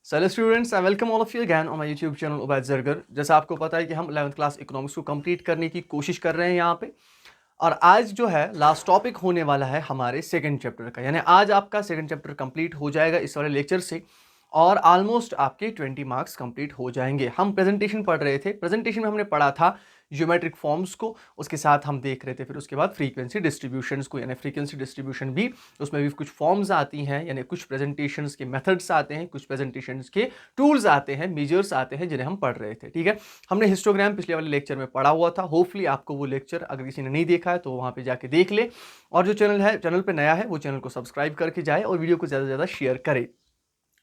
So hello students, I welcome all of you again on my YouTube channel Ubaid Zargar. जैसा आपको पता है कि हम 11th क्लास इकोनॉमिक्स को कंप्लीट करने की कोशिश कर रहे हैं यहाँ पे। और आज जो है लास्ट टॉपिक होने वाला है हमारे सेकंड चैप्टर का, यानी आज आपका सेकंड चैप्टर कंप्लीट हो जाएगा इस वाले लेक्चर से और ऑलमोस्ट आपके 20 मार्क्स कंप्लीट हो जाएंगे। हम प्रेजेंटेशन पढ़ रहे थे, प्रेजेंटेशन में हमने पढ़ा था ज्योमेट्रिक फॉर्म्स को, उसके साथ हम देख रहे थे फिर उसके बाद फ्रीक्वेंसी डिस्ट्रीब्यूशंस को, यानी फ्रीक्वेंसी डिस्ट्रीब्यूशन भी उसमें भी कुछ फॉर्म्स आती हैं, यानी कुछ प्रेजेंटेशंस के मेथड्स आते हैं, कुछ प्रेजेंटेशंस के टूल्स आते हैं, मेजर्स आते हैं जिन्हें हम पढ़ रहे थे। ठीक है, हमने हिस्टोग्राम पिछले वाले लेक्चर में पढ़ा हुआ था। होपफुली आपको वो लेक्चर अगर किसी ने नहीं देखा है तो वहाँ पे जाके देख ले, और जो चैनल पे नया है वो चैनल को सब्सक्राइब करके जाए और वीडियो को ज़्यादा से ज़्यादा शेयर करे।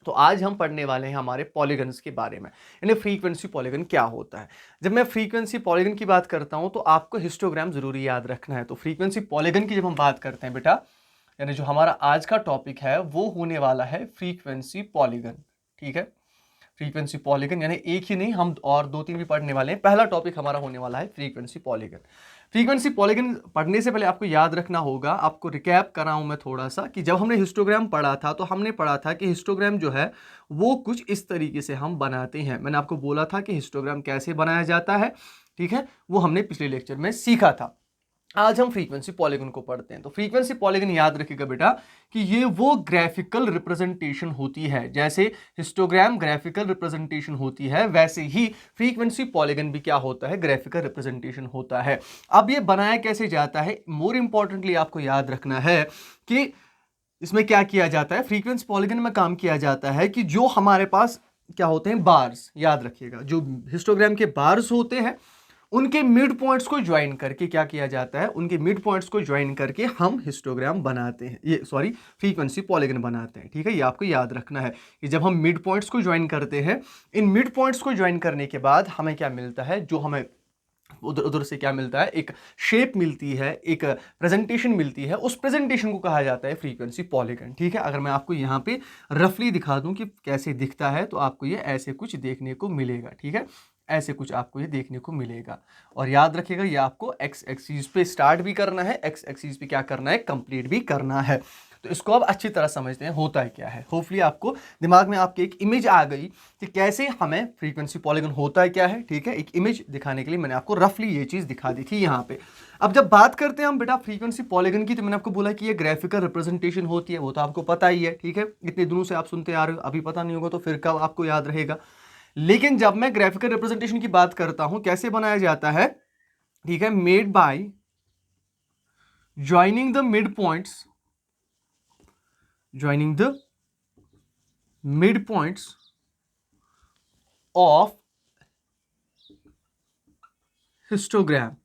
तो आज हम पढ़ने वाले हैं हमारे पॉलीगन्स के बारे में, यानी फ्रीक्वेंसी पॉलीगन क्या होता है। जब मैं फ्रीक्वेंसी पॉलीगन की बात करता हूं तो आपको हिस्टोग्राम जरूरी याद रखना है। तो फ्रीक्वेंसी पॉलीगन की जब हम बात करते हैं बेटा, यानी जो हमारा आज का टॉपिक है वो होने वाला है फ्रीक्वेंसी पॉलीगन। ठीक है, फ्रीक्वेंसी पॉलीगन यानी एक ही नहीं, हम और दो तीन भी पढ़ने वाले हैं। पहला टॉपिक हमारा होने वाला है फ्रीक्वेंसी पॉलीगन। फ्रीक्वेंसी पॉलीगन पढ़ने से पहले आपको याद रखना होगा, आपको रिकैप कर रहा हूं मैं थोड़ा सा, कि जब हमने हिस्टोग्राम पढ़ा था तो हमने पढ़ा था कि हिस्टोग्राम जो है वो कुछ इस तरीके से हम बनाते हैं। मैंने आपको बोला था कि हिस्टोग्राम कैसे बनाया जाता है, ठीक है, वो हमने पिछले लेक्चर में सीखा था। आज हम फ्रीक्वेंसी पॉलीगन को पढ़ते हैं। तो फ्रीक्वेंसी पॉलीगन याद रखिएगा बेटा कि ये वो ग्राफिकल रिप्रेजेंटेशन होती है, जैसे हिस्टोग्राम ग्राफिकल रिप्रेजेंटेशन होती है वैसे ही फ्रीक्वेंसी पॉलीगन भी क्या होता है, ग्राफिकल रिप्रेजेंटेशन होता है। अब ये बनाया कैसे जाता है, मोर इंपॉर्टेंटली आपको याद रखना है कि इसमें क्या किया जाता है। फ्रीक्वेंसी पॉलीगन में काम किया जाता है कि जो हमारे पास क्या होते हैं, बार्स, याद रखिएगा जो हिस्टोग्राम के बार्स होते हैं उनके मिड पॉइंट्स को ज्वाइन करके क्या किया जाता है, उनके मिड पॉइंट्स को ज्वाइन करके हम हिस्टोग्राम बनाते हैं, ये सॉरी फ्रीक्वेंसी पॉलीगन बनाते हैं। ठीक है, ये आपको याद रखना है कि जब हम मिड पॉइंट्स को ज्वाइन करते हैं, इन मिड पॉइंट्स को ज्वाइन करने के बाद हमें क्या मिलता है, जो हमें उधर उधर से क्या मिलता है, एक शेप मिलती है, एक प्रेजेंटेशन मिलती है, उस प्रेजेंटेशन को कहा जाता है फ्रीक्वेंसी पॉलीगन। ठीक है, अगर मैं आपको यहाँ पे रफली दिखा दूं कि कैसे दिखता है तो आपको ये ऐसे कुछ देखने को मिलेगा। ठीक है, ऐसे कुछ आपको ये देखने को मिलेगा। और याद रखिएगा ये आपको एक्स एक्सिस पे स्टार्ट भी करना है, एक्स एक्सिस पे क्या करना है, कंप्लीट भी करना है। तो इसको अब अच्छी तरह समझते हैं होता है क्या है। होपफुली आपको दिमाग में आपके एक इमेज आ गई कि कैसे हमें फ्रीक्वेंसी पॉलीगन होता है क्या है। ठीक है, एक इमेज दिखाने के लिए मैंने आपको रफली ये चीज दिखा दी थी यहाँ पे। अब जब बात करते हैं हम बेटा फ्रीक्वेंसी पॉलीगन की, तो मैंने आपको बोला कि ये ग्राफिकल रिप्रेजेंटेशन होती है, वो तो आपको पता ही है। ठीक है, इतने दिनों से आप सुनते आ रहे हो, अभी पता नहीं होगा तो फिर कब आपको याद रहेगा। लेकिन जब मैं ग्राफिकल रिप्रेजेंटेशन की बात करता हूं, कैसे बनाया जाता है, ठीक है, made by joining the mid points, joining the mid points of histogram,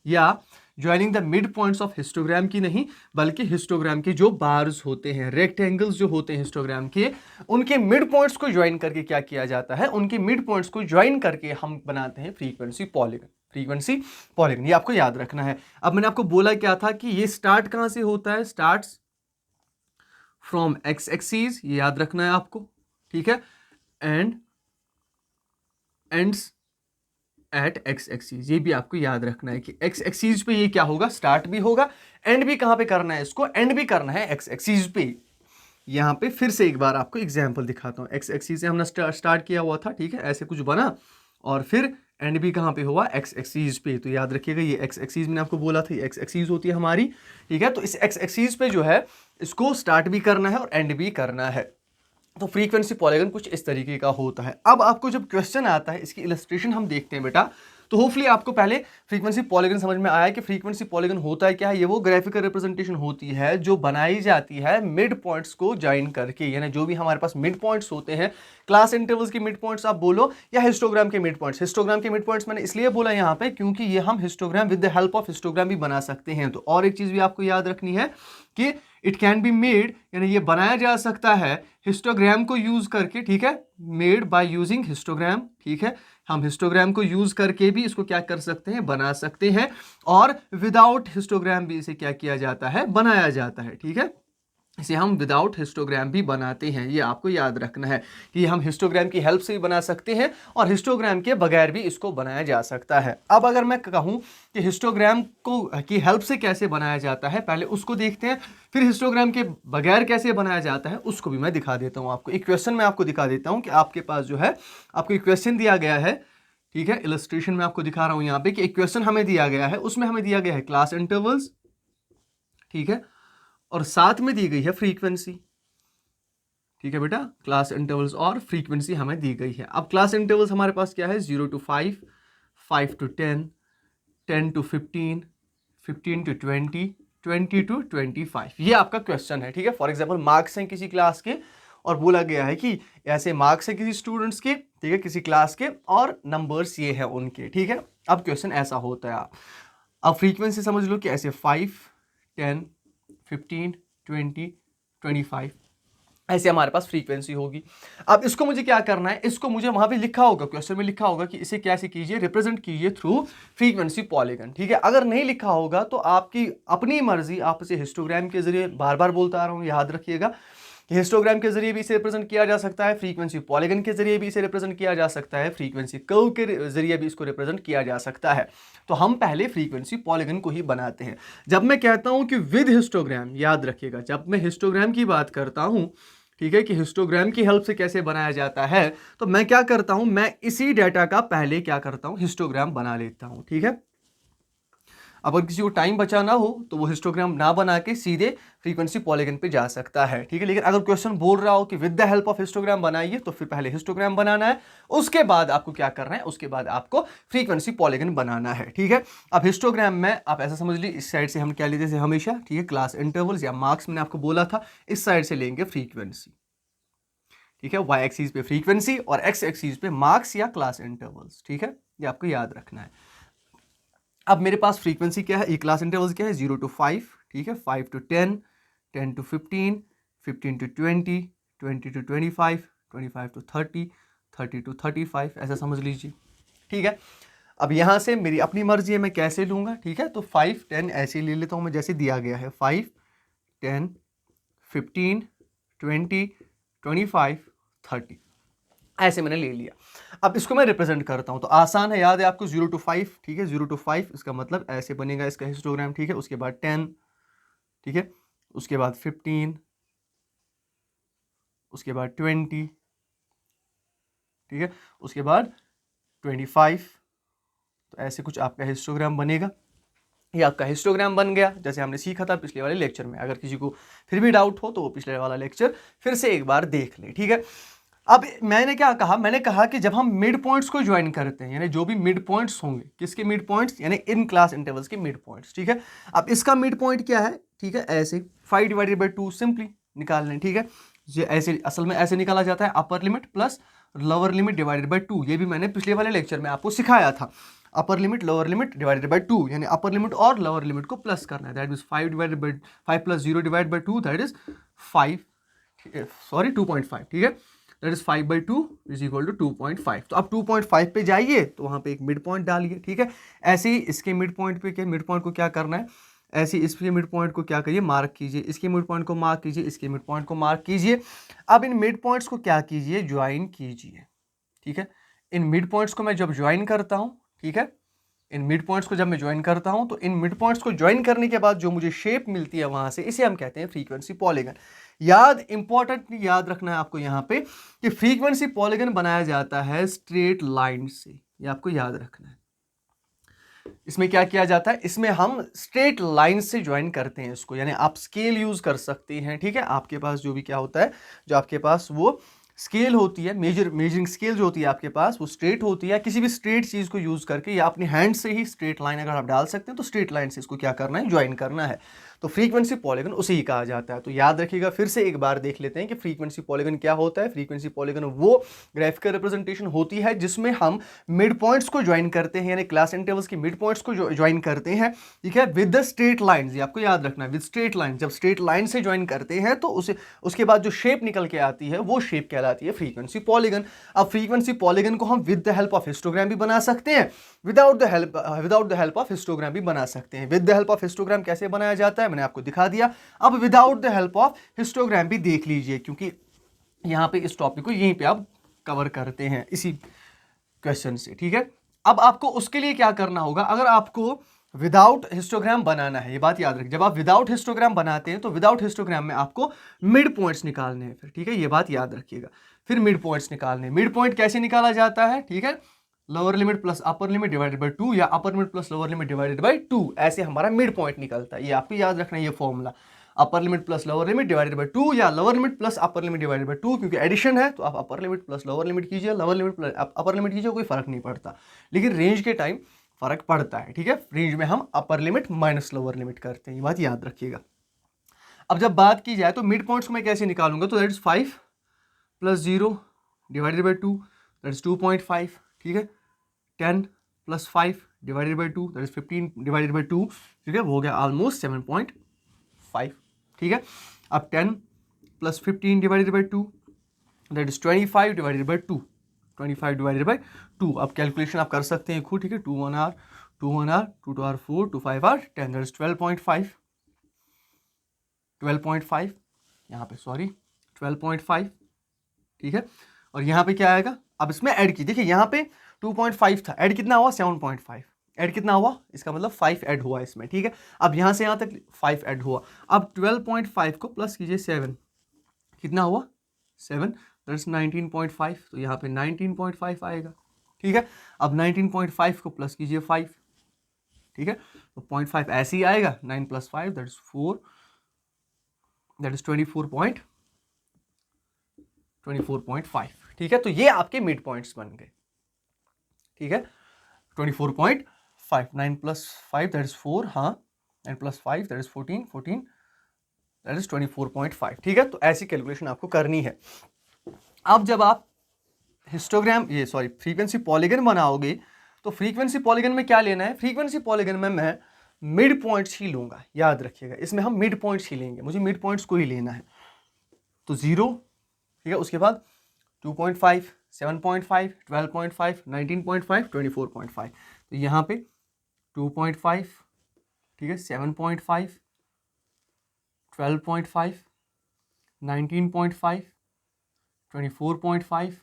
या joining the mid points of histogram की नहीं बल्कि हिस्टोग्राम के जो बार्स होते हैं, रेक्टेंगल्स जो होते हैं हिस्टोग्राम के, उनके मिड पॉइंट्स को ज्वाइन करके क्या किया जाता है, उनके मिड पॉइंट्स को ज्वाइन करके हम बनाते हैं फ्रीक्वेंसी पॉलीगन। फ्रीक्वेंसी पॉलीगन ये आपको याद रखना है। अब मैंने आपको बोला क्या था कि ये स्टार्ट कहां से होता है, स्टार्ट्स फ्रॉम एक्स एक्सिस, ये याद रखना है आपको। ठीक है, and ends at x axis, ये भी आपको याद रखना है कि एक्स एक्सिस पे ये क्या होगा, स्टार्ट भी होगा, एंड भी कहां पे करना है, इसको एंड भी करना है एक्स एक्सिस पे। यहां पे फिर से एक बार आपको एग्जांपल दिखाता हूं। एक्स एक्सिस से हमने स्टार्ट किया हुआ था, ठीक है, ऐसे कुछ बना, और फिर एंड भी कहां पे हुआ, एक्स एक्सिस पे। तो याद रखिएगा ये एक्स एक्सिस मैंने आपको बोला था, एक्स एक्सिस होती है हमारी। ठीक है, तो इस एक्स एक्सिस पे जो है इसको स्टार्ट भी करना है और एंड भी करना है। तो फ्रीक्वेंसी पॉलीगन कुछ इस तरीके का होता है। अब आपको जब क्वेश्चन आता है, इसकी इलस्ट्रेशन हम देखते हैं बेटा, तो होपफुली आपको पहले फ्रीक्वेंसी पॉलीगन समझ में आया कि फ्रीक्वेंसी पॉलीगन होता है क्या है। ये वो ग्राफिकल रिप्रेजेंटेशन होती है जो बनाई जाती है मिड पॉइंट्स को ज्वाइन करके, यानी जो भी हमारे पास मिड पॉइंट्स होते हैं, क्लास इंटरवल्स के मिड पॉइंट्स आप बोलो या हिस्टोग्राम के मिड पॉइंट्स। हिस्टोग्राम के मिड पॉइंट्स मैंने इसलिए बोला यहाँ पे क्योंकि ये हम histogram with the help of histogram भी बना सकते हैं। तो और एक चीज भी आपको याद रखनी है कि इट कैन बी मेड, यानी ये बनाया जा सकता है हिस्टोग्राम को यूज करके। ठीक है, मेड बाय यूजिंग हिस्टोग्राम। ठीक है, हम हिस्टोग्राम को यूज करके भी इसको क्या कर सकते हैं, बना सकते हैं, और विदाउट हिस्टोग्राम भी इसे क्या किया जाता है, बनाया जाता है। ठीक है, इसे हम विदाउट हिस्टोग्राम भी बनाते हैं। ये आपको याद रखना है कि हम हिस्टोग्राम की हेल्प से भी बना सकते हैं और हिस्टोग्राम के बगैर भी इसको बनाया जा सकता है। अब अगर मैं कहूँ कि हिस्टोग्राम को की हेल्प से कैसे बनाया जाता है, पहले उसको देखते हैं, फिर हिस्टोग्राम के बगैर कैसे बनाया जाता है उसको भी मैं दिखा देता हूँ आपको। एक क्वेश्चन मैं आपको दिखा देता हूँ कि आपके पास जो है आपको एक क्वेश्चन दिया गया है, ठीक है। इलस्ट्रेशन में आपको दिखा रहा हूँ यहाँ पे कि एक क्वेश्चन हमें दिया गया है, उसमें हमें दिया गया है क्लास इंटरवल्स, ठीक है, और साथ में दी गई है फ्रीक्वेंसी, ठीक है बेटा। क्लास इंटरवल्स और फ्रीक्वेंसी हमें दी गई है। अब क्लास इंटरवल्स हमारे पास क्या है, 0 to 5, 5 to 10, 10 to 15, 15 to 20, 20 to 25। ये आपका क्वेश्चन है, ठीक है। फॉर एग्जाम्पल मार्क्स हैं किसी क्लास के और बोला गया है कि ऐसे मार्क्स हैं किसी स्टूडेंट्स के, ठीक है, किसी क्लास के, और नंबर्स ये हैं उनके, ठीक है। अब क्वेश्चन ऐसा होता है। अब फ्रीक्वेंसी समझ लो कि ऐसे 5, 10, 15, 20, 25 ऐसे हमारे पास फ्रीक्वेंसी होगी। अब इसको मुझे क्या करना है, इसको मुझे वहां पे लिखा होगा, क्वेश्चन में लिखा होगा कि इसे कैसे कीजिए, रिप्रेजेंट कीजिए थ्रू फ्रीक्वेंसी पॉलीगन, ठीक है। अगर नहीं लिखा होगा तो आपकी अपनी मर्जी, आप इसे हिस्टोग्राम के जरिए, बार बार बोलता आ रहा हूं, याद रखिएगा कि हिस्टोग्राम के जरिए भी इसे रिप्रेजेंट किया जा सकता है, फ्रीक्वेंसी पॉलीगन के जरिए भी इसे रिप्रेजेंट किया जा सकता है, फ्रीक्वेंसी कर्व के जरिए भी इसको रिप्रेजेंट किया जा सकता है। तो हम पहले फ्रीक्वेंसी पॉलीगन को ही बनाते हैं। जब मैं कहता हूं कि विद हिस्टोग्राम, याद रखिएगा, जब मैं हिस्टोग्राम की बात करता हूं, ठीक है, कि हिस्टोग्राम की हेल्प से कैसे बनाया जाता है, तो मैं क्या करता हूं, मैं इसी डाटा का पहले क्या करता हूं, हिस्टोग्राम बना लेता हूं, ठीक है। अब अगर किसी को टाइम बचा ना हो तो वो हिस्टोग्राम ना बना के सीधे फ्रीक्वेंसी पॉलीगन पे जा सकता है, ठीक है। लेकिन अगर क्वेश्चन बोल रहा हो कि with the help of histogram बनाइए, तो फिर पहले हिस्टोग्राम बनाना है, उसके बाद आपको क्या करना है, उसके बाद आपको फ्रीक्वेंसी पॉलीगन बनाना है, ठीक है। अब हिस्टोग्राम में आप ऐसा समझ लीजिए, इस साइड से हम क्या लेते थे हमेशा, ठीक है, क्लास इंटरवल्स या मार्क्स मैंने आपको बोला था, इस साइड से लेंगे फ्रीक्वेंसी, ठीक है। वाई एक्सीज पे फ्रीक्वेंसी और एक्स एक्सीज पे मार्क्स या क्लास इंटरवल्स, ठीक है, ये आपको याद रखना है। अब मेरे पास फ्रीक्वेंसी क्या है, ये क्लास इंटरवल्स क्या है, 0 to 5, ठीक है, 5 to 10, 10 to 15, 15 to 20, 20 to 25, 25 to 30, 30 to 35, ऐसा समझ लीजिए, ठीक है। अब यहाँ से मेरी अपनी मर्जी है, मैं कैसे लूँगा, ठीक है। तो 5, 10 ऐसे ले लेता हूँ मैं, जैसे दिया गया है, 5, 10, 15, 20, 25, 30, ऐसे मैंने ले लिया। अब इसको मैं रिप्रेजेंट करता हूं, तो आसान है, याद है आपको, 0 to 5, ठीक है, 0 to 5 इसका मतलब ऐसे बनेगा इसका हिस्टोग्राम, ठीक है। उसके बाद 10, ठीक है, उसके बाद 15, उसके बाद 20, ठीक है, उसके बाद 25। तो ऐसे कुछ आपका हिस्टोग्राम बनेगा। ये आपका हिस्टोग्राम बन गया, जैसे हमने सीखा था पिछले वाले लेक्चर में। अगर किसी को फिर भी डाउट हो तो वो पिछले वाला लेक्चर फिर से एक बार देख ले, ठीक है। अब मैंने क्या कहा, मैंने कहा कि जब हम मिड पॉइंट्स को ज्वाइन करते हैं, यानी जो भी मिड पॉइंट्स होंगे, किसके मिड पॉइंट्स, यानी इन क्लास इंटरवल्स के मिड पॉइंट्स, ठीक है। अब इसका मिड पॉइंट क्या है, ठीक है, ऐसे 5/2 सिंपली निकाल लें, ठीक है। ये ऐसे असल में ऐसे निकाला जाता है, अपर limit plus lower limit divided by 2। ये भी मैंने पिछले वाले लेक्चर में आपको सिखाया था। Upper limit lower limit divided by 2, यानी अपर लिमिट और लोअर लिमिट को प्लस करना है, that is 5 plus 0 divide by 2, that is 5, sorry 2.5, ठीक है। That is 5/2 is equal to 2.5। तो अब 2.5 पे जाइए तो वहां पे एक मिड पॉइंट डालिए, ठीक है। ऐसे ही इसके मिड पॉइंट पे, क्या मिड पॉइंट को क्या करना है, ऐसे इसके मिड पॉइंट को क्या करिए, मार्क कीजिए, इसके मिड पॉइंट को मार्क कीजिए, इसके मिड पॉइंट को मार्क कीजिए। अब इन मिड पॉइंट्स को क्या कीजिए, ज्वाइन कीजिए, ठीक है। इन मिड पॉइंट्स को मैं जब ज्वाइन करता हूं, ठीक है, इन मिड पॉइंट्स को जब मैं ज्वाइन करता हूं, तो इन मिड पॉइंट्स को ज्वाइन करने के बाद जो मुझे शेप मिलती है वहां से, इसे हम कहते हैं फ्रीक्वेंसी पॉलीगन। इंपॉर्टेंट याद रखना है आपको यहाँ पे कि फ्रीक्वेंसी पॉलीगन बनाया जाता है स्ट्रेट लाइन से, ये आपको याद रखना है। इसमें क्या किया जाता है, इसमें हम स्ट्रेट लाइन से ज्वाइन करते हैं इसको, यानी आप स्केल यूज कर सकते हैं, ठीक है। आपके पास जो भी क्या होता है, जो आपके पास वो स्केल होती है, मेजरिंग स्केल जो होती है आपके पास, वो स्ट्रेट होती है। किसी भी स्ट्रेट चीज को यूज करके या अपने हैंड से ही स्ट्रेट लाइन अगर आप डाल सकते हैं, तो स्ट्रेट लाइन से इसको क्या करना है, ज्वाइन करना है। तो फ्रीक्वेंसी पॉलीगन उसे ही कहा जाता है। तो याद रखिएगा, फिर से एक बार देख लेते हैं कि फ्रीक्वेंसी पॉलीगन क्या होता है। फ्रीक्वेंसी पॉलीगन वो ग्राफिकल रिप्रेजेंटेशन होती है जिसमें हम मिड पॉइंट्स को ज्वाइन करते हैं, यानी क्लास इंटरवल्स की मिड पॉइंट्स को ज्वाइन करते हैं, ठीक है, विद द स्ट्रेट लाइंस। ये आपको याद रखना है, विद स्ट्रेट लाइन। जब स्ट्रेट लाइन से ज्वाइन करते हैं तो उसके बाद जो शेप निकल के आती है वो शेप कहलाती है फ्रीक्वेंसी पॉलीगन। अब फ्रीक्वेंसी पॉलीगन को हम with the help of histogram भी बना सकते हैं, without the help of histogram भी बना सकते हैं। With the help of histogram कैसे बनाया जाता है, मैंने आपको दिखा दिया। अब without the help of histogram भी देख लीजिए, क्योंकि यहाँ पे इस टॉपिक को यहीं पे आप कवर करते हैं इसी क्वेश्चन से, ठीक है। अब आपको उसके लिए क्या करना होगा, अगर आपको विदाउट हिस्टोग्राम बनाना है, ये बात याद रखिए, जब आप विदाउट हिस्टोग्राम बनाते हैं तो विदाउट हिस्टोग्राम में आपको मिड पॉइंट्स निकालने हैं फिर, ठीक है, ये बात याद रखिएगा। फिर मिड पॉइंट्स निकालने, मिड पॉइंट कैसे निकाला जाता है, ठीक है, lower limit plus upper limit divided by 2 या अपर limit plus lower limit divided by 2, ऐसे हमारा मिड पॉइंट निकलता है। ये आपको याद रखना है, ये formula upper limit plus lower limit divided by 2 या lower limit plus upper limit divided by 2, क्योंकि एडिशन है तो आप upper limit plus lower limit कीजिए, lower limit plus upper limit कीजिए, कोई फर्क नहीं पड़ता, लेकिन रेंज के टाइम फर्क पड़ता है, ठीक है। रेंज में हम upper limit minus lower limit करते हैं, ये बात याद रखिएगा। अब जब बात की जाए तो मिड पॉइंट्स को मैं कैसे निकालूंगा, तो that is 5 + 0 divided by 2, that is 2.5, ठीक है। 10 + 5 divided by 2, that is 15 divided by 2, ठीक है, वो हो गया ऑलमोस्ट 7.5, ठीक है। अब 10 + 15 divided by 2, that is 25 divided by 2, 25 divided by 2। अब कैलकुलेशन आप कर सकते हैं खुद, ठीक है। 2 1 r 2 1 r 2 2 r 4 2 5 r 10, that is 12.5 यहाँ पे, सॉरी 12.5, ठीक है। और यहाँ पे क्या आएगा, अब इसमें ऐड की, देखिए यहाँ पे 2.5 था, ऐड कितना हुआ 7.5, ऐड कितना हुआ, इसका मतलब 5 ऐड हुआ इसमें, ठीक है। अब यहाँ से यहाँ तक 5 ऐड हुआ, अब 12.5 को प्लस कीजिए 7, कितना हुआ 7, दैट इज 19.5, तो यहाँ पे 19.5 आएगा, ठीक है। अब 19.5 को प्लस कीजिए 5, ठीक है, तो 0.5 ऐसे ही आएगा, 9 + 5 दैट इज 4, दैट इज 24.5, ठीक है। तो ये आपके मिड पॉइंट्स बन गए, ठीक है। 24.5, 9 + 5 दैट इज 4, हाँ 9 + 5 दैट इज 14, 14 दैट इज 24.5, ठीक है। तो ऐसी कैलकुलेशन आपको करनी है। अब जब आप हिस्टोग्राम फ्रीक्वेंसी पॉलीगन बनाओगे, तो फ्रीक्वेंसी पॉलीगन में क्या लेना है, फ्रीक्वेंसी पॉलीगन में मैं मिड पॉइंट्स ही लूंगा, याद रखिएगा, इसमें हम मिड पॉइंट्स ही लेंगे, मुझे मिड पॉइंट्स को ही लेना है। तो 0, ठीक है, उसके बाद 2.5, 7.5, 12.5, 19.5, 24.5, तो यहाँ पे 2.5, ठीक है, 7.5, 12.5, 19.5, 24.5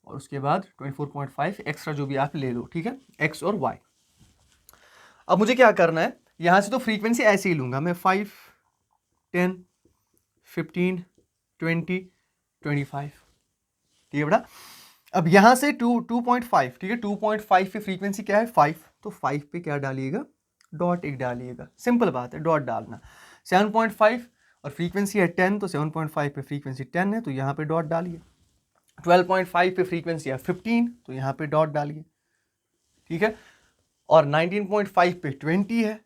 और उसके बाद 24.5 एक्स्ट्रा जो भी आप ले लो, ठीक है, एक्स और वाई। अब मुझे क्या करना है, यहां से तो फ्रीक्वेंसी ऐसे ही लूंगा मैं, 5, 10, 15, 20, 25, ठीक है बेटा। अब यहां से 2.5, ठीक है, 2.5 पे फ्रीक्वेंसी क्या है 5, तो 5 पे क्या डालिएगा, डॉट एक डालिएगा, सिंपल बात है, डॉट डालना। 7.5 और फ्रीक्वेंसी है 10, तो 7.5 पे फ्रीक्वेंसी 10 है, तो यहाँ पे डॉट डालिए। 12.5 पे फ्रीक्वेंसी है 15, तो यहाँ पे डॉट डालिए, ठीक है। और 19.5 पे 20 है,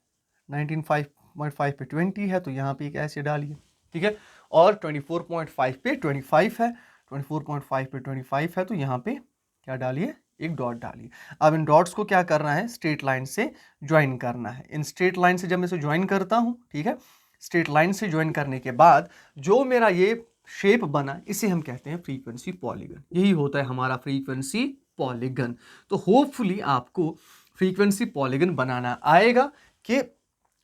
19.5 पे 20 है, तो यहाँ पे एक ऐसे डालिए, ठीक है। और 24.5 पे 25 है, 24.5 पे 25 है, तो यहाँ पे क्या डालिए, एक डॉट डालिए। अब इन डॉट्स को क्या करना है, स्ट्रेट लाइन से ज्वाइन करना है। इन स्ट्रेट लाइन से जब मैं इसे ज्वाइन करता हूँ, ठीक है, स्ट्रेट लाइन से ज्वाइन करने के बाद जो मेरा ये शेप बना, इसे हम कहते हैं फ्रीक्वेंसी पॉलीगन। यही होता है हमारा फ्रीक्वेंसी पॉलीगन। तो होपफुली आपको फ्रीक्वेंसी पॉलीगन बनाना आएगा कि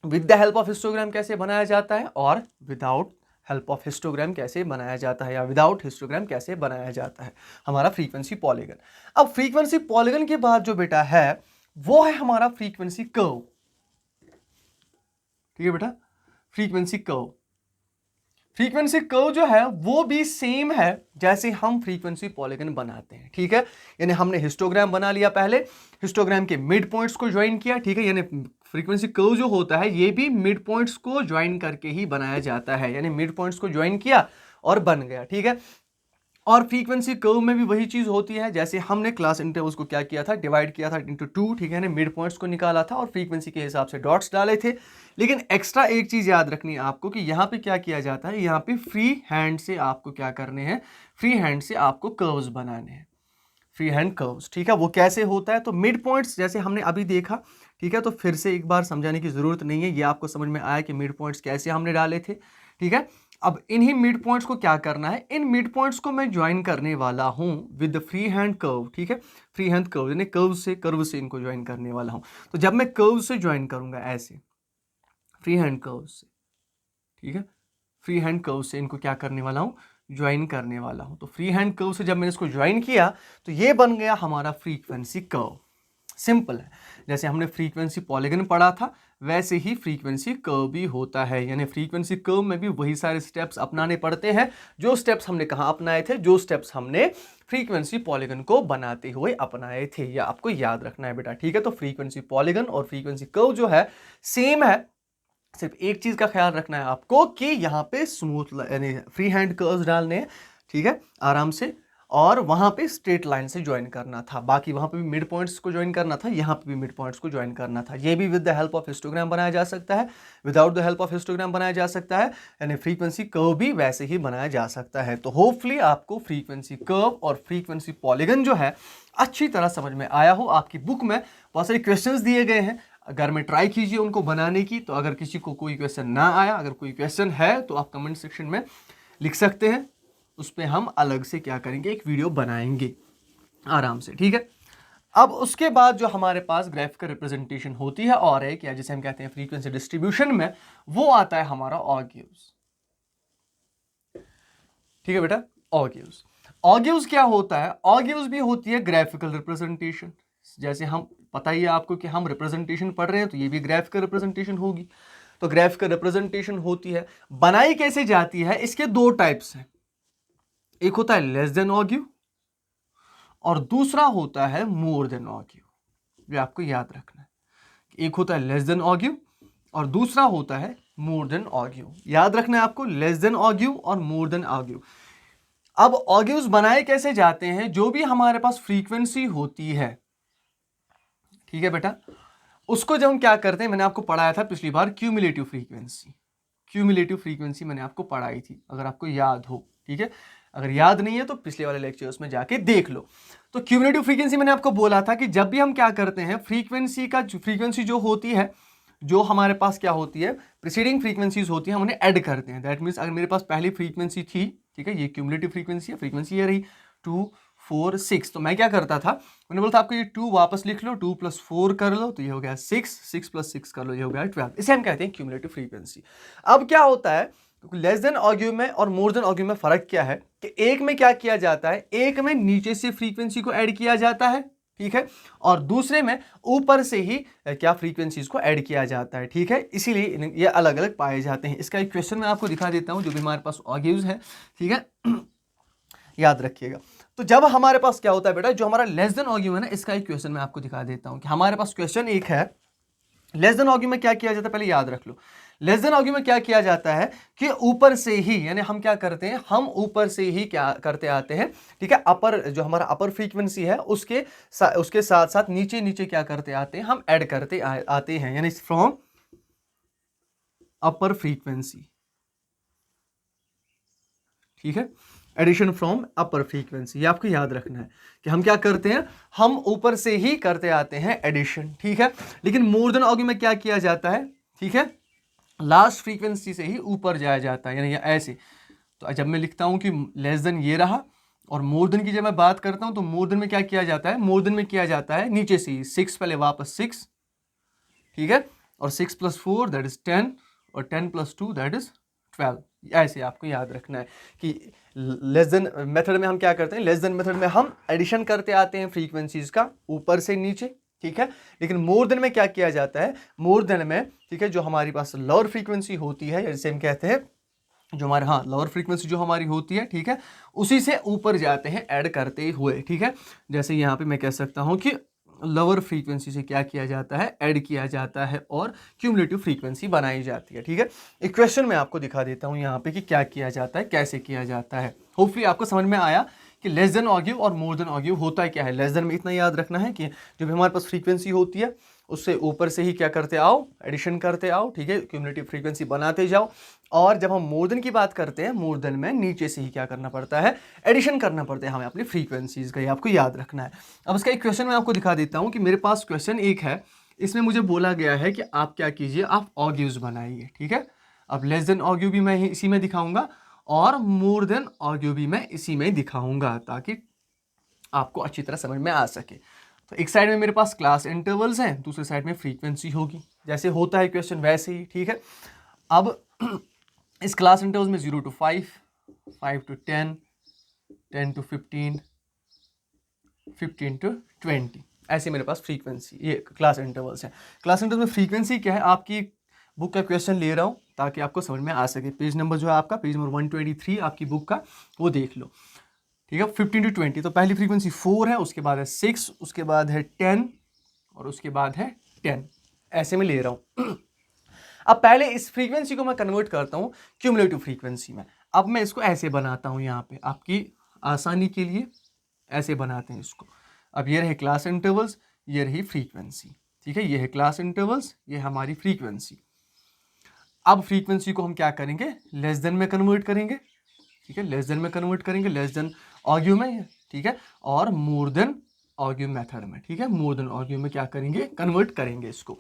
with the help of histogram कैसे बनाया जाता है और विदाउट हेल्प ऑफ हिस्टोग्राम कैसे बनाया जाता है, या विदाउट हिस्टोग्राम कैसे बनाया जाता है हमारा फ्रीक्वेंसी पॉलीगन। अब फ्रीक्वेंसी पॉलीगन के बाद जो बेटा है वो है हमारा फ्रीक्वेंसी कर्व, ठीक है बेटा, फ्रीक्वेंसी कर्व। फ्रीक्वेंसी कर्व जो है वो भी सेम है जैसे हम फ्रीक्वेंसी पॉलीगन बनाते हैं, ठीक है। यानी हमने हिस्टोग्राम बना लिया, पहले हिस्टोग्राम के मिड पॉइंट्स को ज्वाइन किया, ठीक है, यानी फ्रीक्वेंसी कर्व जो होता है ये भी मिड पॉइंट्स को ज्वाइन करके ही बनाया जाता है, यानी मिड पॉइंट्स को ज्वाइन किया और बन गया, ठीक है। और फ्रीक्वेंसी कर्व में भी वही चीज होती है, जैसे हमने क्लास इंटरवल्स को क्या किया था, डिवाइड किया था इनटू 2, ठीक है, मिड पॉइंट्स को निकाला था और फ्रीक्वेंसी के हिसाब से डॉट्स डाले थे। लेकिन एक्स्ट्रा एक चीज याद रखनी है आपको कि यहाँ पे क्या किया जाता है, यहाँ पे फ्री हैंड से आपको क्या करने हैं, फ्री हैंड से आपको कर्व्स बनाने हैं, फ्री हैंड कर्व्स, ठीक है। वो कैसे होता है, तो मिड पॉइंट्स जैसे हमने अभी देखा, ठीक है, तो फिर से एक बार समझाने की जरूरत नहीं है, ये आपको समझ में आया कि मिड पॉइंट्स कैसे हमने डाले थे, ठीक है। अब इन्हीं मिड पॉइंट्स को क्या करना है, इन मिड पॉइंट्स को मैं ज्वाइन करने वाला हूं विद फ्री हैंड कर्व, ठीक है, फ्री हैंड कर्व यानी कर्व से इनको ज्वाइन करने वाला हूं। तो जब मैं कर्व से ज्वाइन करूंगा ऐसे फ्री हैंड कर्व से, ठीक है, फ्री हैंड कर्व से इनको क्या करने वाला हूँ, ज्वाइन करने वाला हूँ। तो फ्री हैंड कर्व से जब मैंने इसको ज्वाइन किया तो ये बन गया हमारा फ्रीक्वेंसी कर्व। सिंपल है, जैसे हमने फ्रीक्वेंसी पॉलीगन पढ़ा था वैसे ही फ्रीक्वेंसी कर्व भी होता है, यानी फ्रीक्वेंसी कर्व में भी वही सारे स्टेप्स अपनाने पड़ते हैं जो स्टेप्स हमने कहाँ अपनाए थे, जो स्टेप्स हमने फ्रीक्वेंसी पॉलीगन को बनाते हुए अपनाए थे। या आपको याद रखना है बेटा, ठीक है। तो फ्रीक्वेंसी पॉलीगन और फ्रीक्वेंसी कर्व जो है सेम है, सिर्फ एक चीज का ख्याल रखना है आपको कि यहाँ पे स्मूथ यानी फ्री हैंड कर्व्स डालने हैं, ठीक है, आराम से, और वहां पे स्ट्रेट लाइन से ज्वाइन करना था। बाकी वहां पे भी मिड पॉइंट्स को ज्वाइन करना था, यहाँ पे भी मिड पॉइंट्स को ज्वाइन करना था। ये भी with the help of histogram बनाया जा सकता है, without the help of histogram बनाया जा सकता है, यानी फ्रीक्वेंसी कर्व भी वैसे ही बनाया जा सकता है। तो होपफुली आपको फ्रीक्वेंसी कर्व और फ्रीक्वेंसी पॉलीगन जो है अच्छी तरह समझ में आया हो। आपकी बुक में बहुत सारे क्वेश्चंस दिए गए हैं, घर में ट्राई कीजिए उनको बनाने की। तो अगर किसी को कोई क्वेश्चन ना आया, अगर कोई क्वेश्चन है तो आप कमेंट सेक्शन में लिख सकते हैं, उस पर हम अलग से क्या करेंगे, एक वीडियो बनाएंगे आराम से, ठीक है। अब उसके बाद जो हमारे पास ग्राफिकल रिप्रेजेंटेशन होती है और एक, या जिसे हम कहते हैं फ्रीक्वेंसी डिस्ट्रीब्यूशन में, वो आता है हमारा ऑगिव्स, ठीक है बेटा। ऑगिव्स, ऑगिव्स क्या होता है, ऑगिव्स भी होती है ग्राफिकल रिप्रेजेंटेशन। जैसे हम पता ही है आपको कि हम रिप्रेजेंटेशन पढ़ रहे हैं तो ये भी ग्राफिकल रिप्रेजेंटेशन होगी। तो ग्राफिकल रिप्रेजेंटेशन होती है, बनाई कैसे जाती है, इसके दो टाइप्स हैं। एक होता है लेस देन ऑगिव और दूसरा होता है मोर देन ऑगिव। ये आपको याद रखना है, एक होता है लेस देन ऑगिव और दूसरा होता है मोर देन ऑगिव। याद रखना है आपको, लेस देन ऑगिव और मोर देन ऑगिव। अब ऑगिव्स बनाए कैसे जाते हैं, जो भी हमारे पास फ्रीक्वेंसी होती है, ठीक है बेटा, उसको जब हम क्या करते हैं, मैंने आपको पढ़ाया था पिछली बार क्यूमुलेटिव फ्रीक्वेंसी। क्यूमुलेटिव फ्रीक्वेंसी मैंने आपको पढ़ाई थी, अगर आपको याद हो, ठीक है। अगर याद नहीं है तो पिछले वाले लेक्चर्स में जाके देख लो। तो क्यूमुलेटिव फ्रीक्वेंसी मैंने आपको बोला था कि जब भी हम क्या करते हैं, फ्रीक्वेंसी जो होती है, जो हमारे पास क्या होती है, प्रीसीडिंग फ्रीक्वेंसीज होती है, हम उन्हें ऐड करते हैं। दैट मीन्स अगर मेरे पास पहली फ्रीक्वेंसी थी, ठीक है, ये क्यूमुलेटिव फ्रीक्वेंसी है, फ्रीक्वेंसी ये रही 2 4 6, तो मैं क्या करता था, मैंने बोला था आपको ये 2 वापस लिख लो, 2 + 4 कर लो तो ये हो गया 6, 6 + 6 कर लो, ये हो गया 12। इसे हम कहते हैं क्यूमुलेटिव फ्रीक्वेंसी। अब क्या होता है, लेस देन ऑगिव में और मोर देन ऑगिव में फर्क क्या है कि एक में क्या किया जाता है, एक में नीचे से फ्रीक्वेंसी को ऐड किया जाता है, ठीक है, और दूसरे में ऊपर से ही क्या फ्रीक्वेंसीज को ऐड किया जाता है, ठीक है। इसीलिए ये अलग अलग पाए जाते हैं। इसका एक क्वेश्चन मैं आपको दिखा देता हूं, जो भी हमारे पास ऑगिव्स है, ठीक है, याद रखिएगा। तो जब हमारे पास क्या होता है बेटा, जो हमारा लेस देन ऑगिव है ना, इसका एक क्वेश्चन मैं आपको दिखा देता हूं कि हमारे पास क्वेश्चन एक है, लेस देन ऑगिव में क्या किया जाता है, पहले याद रख लो। लेस देन ऑगिव में क्या किया जाता है कि ऊपर से ही, यानी हम क्या करते हैं, हम ऊपर से ही क्या करते आते हैं, ठीक है, अपर जो हमारा अपर फ्रीक्वेंसी है उसके साथ साथ नीचे नीचे क्या करते आते हैं, हम ऐड करते आते हैं, यानी फ्रॉम अपर फ्रीक्वेंसी, ठीक है, एडिशन फ्रॉम अपर फ्रीक्वेंसी। ये आपको याद रखना है कि हम क्या करते हैं, हम ऊपर से ही करते आते हैं एडिशन, ठीक है। लेकिन मोर देन ऑगिव में क्या किया जाता है, ठीक है, लास्ट फ्रीक्वेंसी से ही ऊपर जाया जाता है, यानी ऐसे। तो जब मैं लिखता हूं कि लेस देन ये रहा और मोर देन की जब मैं बात करता हूं तो मोर देन में क्या किया जाता है, मोर देन में किया जाता है नीचे से ही 6 पहले वापस 6, ठीक है, और 6 + 4 दैट इज 10 और 10 + 2 दैट इज 12। ऐसे आपको याद रखना है कि लेस देन मेथड में हम क्या करते हैं, लेस देन मेथड में हम एडिशन करते आते हैं फ्रीक्वेंसीज का ऊपर से नीचे, ठीक है। लेकिन मोर देन में क्या किया जाता है, मोर देन में, ठीक है, जो हमारी पास लोअर फ्रीक्वेंसी होती है, जैसे हम कहते हैं जो हमारे, हाँ, लोअर फ्रीक्वेंसी जो हमारी होती है, ठीक है, उसी से ऊपर जाते हैं ऐड करते हुए, ठीक है। जैसे यहाँ पे मैं कह सकता हूँ कि लोअर फ्रीक्वेंसी से क्या किया जाता है, ऐड किया जाता है और क्यूमुलेटिव फ्रीक्वेंसी बनाई जाती है, ठीक है। एक क्वेश्चन मैं आपको दिखा देता हूँ यहाँ पे कि क्या किया जाता है, कैसे किया जाता है। होपफुली आपको समझ में आया कि लेस देन ऑगिव और मोर देन ऑगिव होता है क्या है। लेस देन में इतना याद रखना है कि जो भी हमारे पास फ्रीक्वेंसी होती है उससे ऊपर से ही क्या करते आओ, एडिशन करते आओ, ठीक है, क्यूमुलेटिव फ्रीक्वेंसी बनाते जाओ। और जब हम मोर देन की बात करते हैं, मोर देन में नीचे से ही क्या करना पड़ता है, एडिशन करना पड़ता है हमें अपनी फ्रीक्वेंसीज का, ये आपको याद रखना है। अब इसका एक क्वेश्चन मैं आपको दिखा देता हूँ कि मेरे पास क्वेश्चन एक है, इसमें मुझे बोला गया है कि आप क्या कीजिए, आप ऑगिव्स बनाइए, ठीक है। अब लेस देन ऑगिव भी मैं इसी में दिखाऊंगा और मोर देन ऑगिव भी मैं इसी में दिखाऊंगा, ताकि आपको अच्छी तरह समझ में आ सके। तो एक साइड में मेरे पास क्लास इंटरवल्स हैं, दूसरे साइड में फ्रीक्वेंसी होगी, जैसे होता है क्वेश्चन वैसे ही, ठीक है। अब इस क्लास इंटरवल्स में 0 to 5, 5 to 10, 10 to 15, 15 to 20, ऐसे मेरे पास फ्रीक्वेंसी ये क्लास इंटरवल्स हैं। क्लास इंटरवल में फ्रीक्वेंसी क्या है, आपकी बुक का क्वेश्चन ले रहा हूँ ताकि आपको समझ में आ सके। पेज नंबर जो है आपका, पेज नंबर 123 आपकी बुक का, वो देख लो, ठीक है। 15 to 20, तो पहली फ्रीक्वेंसी 4 है, उसके बाद है 6, उसके बाद है 10 और उसके बाद है 10, ऐसे में ले रहा हूँ। अब पहले इस फ्रीक्वेंसी को मैं कन्वर्ट करता हूँ क्यूमुलेटिव फ्रीक्वेंसी में। अब मैं इसको ऐसे बनाता हूँ, यहाँ पे आपकी आसानी के लिए ऐसे बनाते हैं इसको। अब ये रहे क्लास इंटरवल्स, ये रही फ्रीक्वेंसी, ठीक है। ये है क्लास इंटरवल्स, ये हमारी फ्रीक्वेंसी। अब फ्रीक्वेंसी को हम क्या करेंगे, लेस देन में कन्वर्ट करेंगे, ठीक है। लेस देन में कन्वर्ट करेंगे, लेस देन आर्ग्यू में, ठीक है, और मोर देन आर्ग्यू मेथड में, ठीक है। मोर देन आर्ग्यू में क्या करेंगे, कन्वर्ट करेंगे इसको।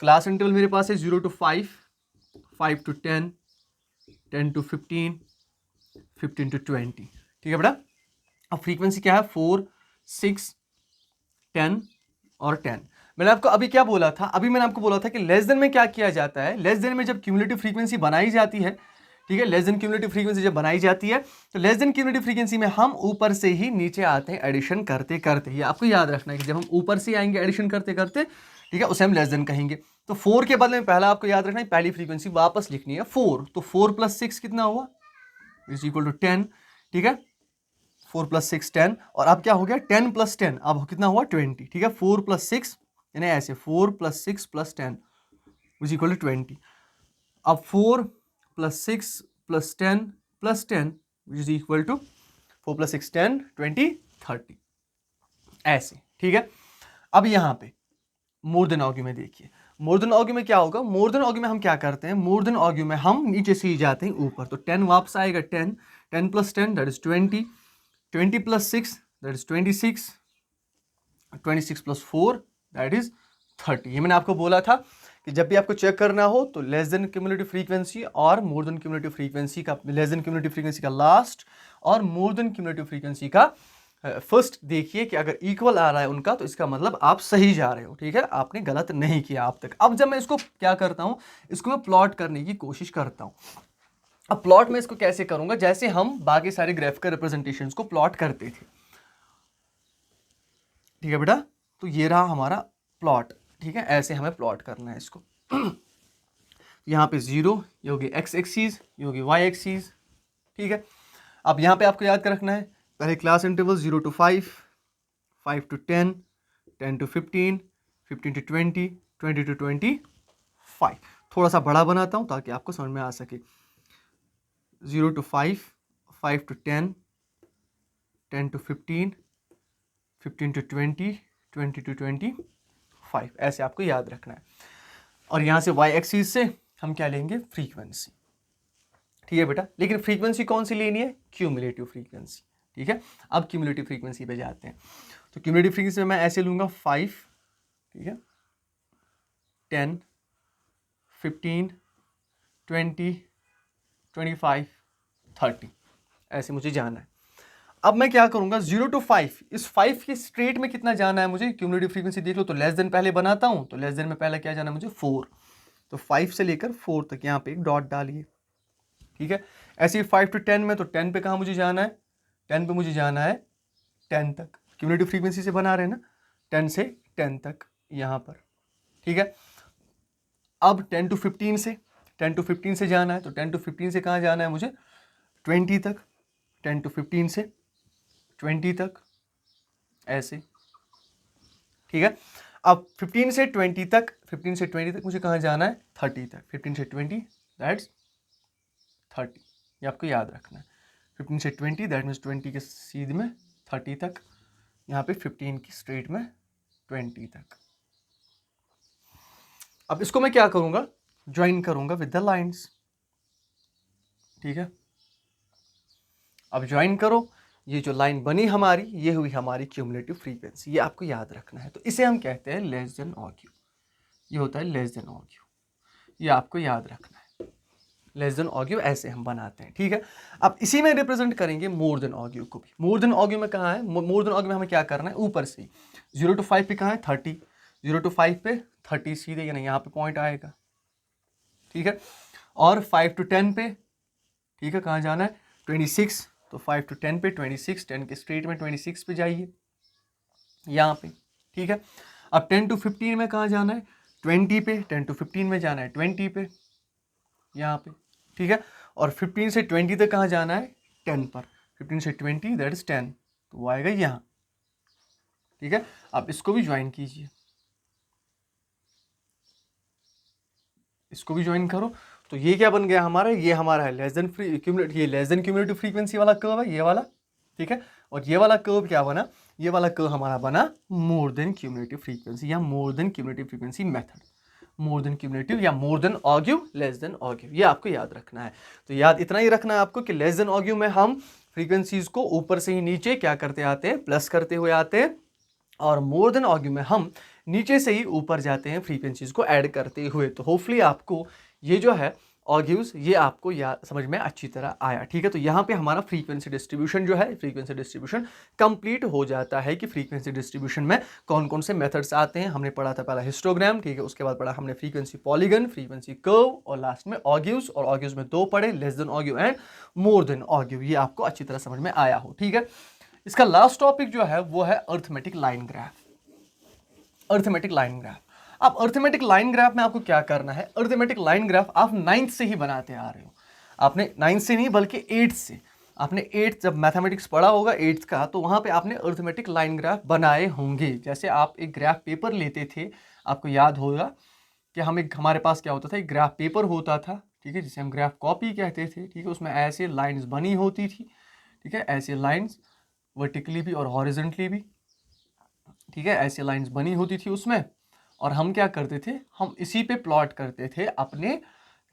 क्लास इंटरवल मेरे पास है 0 to 5, 5 to 10, 10 to 15, 15 to 20, ठीक है बेटा। अब फ्रीक्वेंसी क्या है, 4, 6, 10 और 10। मैंने आपको अभी क्या बोला था, अभी मैंने आपको बोला था कि लेस देन में क्या किया जाता है, लेस देन में जब क्यूमुलेटिव फ्रीक्वेंसी बनाई जाती है, ठीक है, लेस देन क्यूमुलेटिव फ्रीक्वेंसी जब बनाई जाती है, तो लेस देन क्यूमुलेटिव फ्रीक्वेंसी में हम ऊपर से ही नीचे आते हैं एडिशन करते करते। ये आपको याद रखना है कि जब हम ऊपर से आएंगे एडिशन करते करते, ठीक है, उसे हम लेस देन कहेंगे। तो 4 के बदले में पहला आपको याद रखना है, पहली फ्रीक्वेंसी वापस लिखनी है 4, तो 4 + 6 कितना हुआ, इज इक्वल टू 10, ठीक है। 4 + 6 10, और अब क्या हो गया, 10 + 10, अब कितना हुआ 20, ठीक है। 4 + 6 यानी ऐसे 4 + 6 + 10 इज इक्वल टू 20। अब 4 + 6 + 10 + 10 इज इक्वल टू 4 + 6 10 20 30, ऐसे, ठीक है। अब यहाँ पे मोर देन आर्ग्यू में देखिए, मोर देन आर्ग्यू में क्या होगा, मोर देन आर्ग्यू में हम क्या करते हैं, मोर देन आर्ग्यू में हम नीचे से ही जाते हैं ऊपर, तो 10 वापस आएगा, 10, 10 + 10 that is 20, 20 + 6 that is 26, 26 + 4 that is 30। ये मैंने आपको बोला था कि जब भी आपको चेक करना हो तो लेस देन क्यूमुलेटिव फ्रीक्वेंसी और मोर देन क्यूमुलेटिव फ्रीक्वेंसी का, लेस देन क्यूमुलेटिव फ्रीक्वेंसी का लास्ट और मोर देन क्यूमुलेटिव फ्रीक्वेंसी का फर्स्ट देखिए कि अगर इक्वल आ रहा है उनका तो इसका मतलब आप सही जा रहे हो, ठीक है, आपने गलत नहीं किया अब तक। अब जब मैं इसको क्या करता हूं, इसको मैं प्लॉट करने की कोशिश करता हूं। अब प्लॉट में इसको कैसे करूंगा, जैसे हम बाकी सारे ग्राफिकल रिप्रेजेंटेशंस को प्लॉट करते थे, ठीक है बेटा। तो ये रहा हमारा प्लॉट, ठीक है, ऐसे हमें प्लॉट करना है इसको। यहाँ पे 0, ये होगी x एक्सिस, ये होगी y एक्सिस, ठीक है। अब यहाँ पे आपको याद कर रखना है, पहले class interval 0 to 5, 5 to 10, 10 to 15, 15 to 20, 20 to 25। थोड़ा सा बड़ा बनाता हूँ ताकि आपको समझ में आ सके। 0 to 5, 5 to 10, 10 to 15, 15 to 20, 20 to 25, ऐसे आपको याद रखना है। और यहाँ से y एक्सिस से हम क्या लेंगे, फ्रीक्वेंसी, ठीक है बेटा। लेकिन फ्रीक्वेंसी कौन सी लेनी है, क्यूमुलेटिव फ्रीक्वेंसी, ठीक है। अब क्यूमुलेटिव फ्रीक्वेंसी पे जाते हैं, तो क्यूमुलेटिव फ्रीक्वेंसी में मैं ऐसे लूंगा 5, ठीक है, 10, 15, 20, 25, 30, ऐसे मुझे जाना है। अब मैं क्या करूंगा, 0 to 5, इस 5 के स्ट्रेट में कितना जाना है मुझे, क्यूमुलेटिव फ्रीक्वेंसी देख लो, तो लेस देन पहले बनाता हूं, तो लेस देन में पहले क्या जाना है मुझे, 4, तो 5 से लेकर 4 तक यहाँ पे एक डॉट डालिए, ठीक है। ऐसे ही 5 to 10 में, तो 10 पे कहाँ मुझे जाना है, 10 पे मुझे जाना है 10 तक, क्यूमुलेटिव फ्रीक्वेंसी से बना रहे हैं ना, 10 से 10 तक यहाँ पर, ठीक है। अब 10 to 15 से, 10 to 15 से जाना है, तो 10 to 15 से कहाँ जाना है मुझे, 20 तक, 10 to 15 से 20 तक, ऐसे, ठीक है। अब 15 से 20 तक, 15 से 20 तक मुझे कहाँ जाना है, 30 तक, 15 से 20 दैट्स 30, ये आपको याद रखना है। 15 से 20 दैट मीन्स 20 के सीध में 30 तक, यहाँ पे 15 की स्ट्रेट में 20 तक। अब इसको मैं क्या करूंगा, ज्वाइन करूंगा विद द लाइंस, ठीक है। अब ज्वाइन करो, ये जो लाइन बनी हमारी, ये हुई हमारी क्यूमुलेटिव फ्रीक्वेंसी, ये आपको याद रखना है। तो इसे हम कहते हैं लेस देन आर्ग्यू, ये होता है लेस देन आर्ग्यू, ये आपको याद रखना है। लेस देन आर्ग्यू ऐसे हम बनाते हैं, ठीक है। अब इसी में रिप्रेजेंट करेंगे मोर देन आर्ग्यू को भी। मोर देन आर्ग्यू में कहाँ है, मोर देन आर्ग्यू में हमें क्या करना है, ऊपर से 0 to 5 पे कहाँ है 30, 0 to 5 पे 30 सीधे यानी यहाँ पे पॉइंट आएगा, ठीक है। और 5 to 10 पे, ठीक है, कहाँ जाना है 26, तो 5 to 10 पे 26, 10 के स्ट्रेट में 26 पे जाइए यहाँ पे, ठीक है। अब 10 to 15 में कहाँ जाना है 20 पे, 10 to 15 में जाना है 20 पे यहाँ पे, ठीक है। और 15 से 20 तक कहाँ जाना है 10 पर, 15 से 20 दैट इज 10, तो वो आएगा यहाँ, ठीक है। आप इसको भी ज्वाइन कीजिए, इसको भी ज्वाइन करो, तो ये क्या बन गया हमारा, ये हमारा है लेस देन ये लेस देन क्यूमुलेटिव फ्रीक्वेंसी वाला कर्व है ये वाला, ठीक है। और ये वाला कर्व क्या बना, ये वाला कर्व हमारा बना मोर देन क्यूमुलेटिव फ्रीक्वेंसी या more than cumulative frequency method, more than cumulative या मोर देन ऑग्यू, लेस देन ऑग्यू, ये आपको याद रखना है। तो याद इतना ही रखना है आपको कि लेस देन ऑग्यू में हम फ्रीक्वेंसीज को ऊपर से ही नीचे क्या करते आते हैं, प्लस करते हुए आते हैं, और मोर देन ऑग्यू में हम नीचे से ही ऊपर जाते हैं फ्रीक्वेंसीज को ऐड करते हुए। तो होपफुली आपको ये जो है ऑग्यूज ये आपको याद समझ में अच्छी तरह आया, ठीक है। तो यहाँ पे हमारा फ्रीक्वेंसी डिस्ट्रीब्यूशन जो है, फ्रीक्वेंसी डिस्ट्रीब्यूशन कंप्लीट हो जाता है कि फ्रीक्वेंसी डिस्ट्रीब्यूशन में कौन कौन से मेथड्स आते हैं। हमने पढ़ा था पहला हिस्टोग्राम, ठीक है, उसके बाद पढ़ा हमने फ्रीक्वेंसी पॉलीगन, फ्रीक्वेंसी कर्व, और लास्ट में ऑग्यूज, और ऑग्यूज में दो पढ़े, less than ogive and more than ogive. ये आपको अच्छी तरह समझ में आया हो, ठीक है। इसका लास्ट टॉपिक जो है वो है arithmetic line graph, arithmetic line graph. अब अर्थमेटिक लाइन ग्राफ में आपको क्या करना है, अर्थमेटिक लाइन ग्राफ आप 9th से ही बनाते आ रहे हो, आपने 9th से नहीं बल्कि 8th से, आपने 8th जब मैथमेटिक्स पढ़ा होगा 8th का, तो वहाँ पे आपने अर्थमेटिक लाइन ग्राफ बनाए होंगे। जैसे आप एक ग्राफ पेपर लेते थे, आपको याद होगा कि हमारे पास क्या होता था, एक ग्राफ पेपर होता था, ठीक है, जिसे हम ग्राफ कॉपी कहते थे, ठीक है। उसमें ऐसे लाइन्स बनी होती थी, ठीक है, ऐसे लाइन्स वर्टिकली भी और हॉरिजेंटली भी, ठीक है, ऐसे लाइन्स बनी होती थी उसमें। और हम क्या करते थे, हम इसी पे प्लॉट करते थे अपने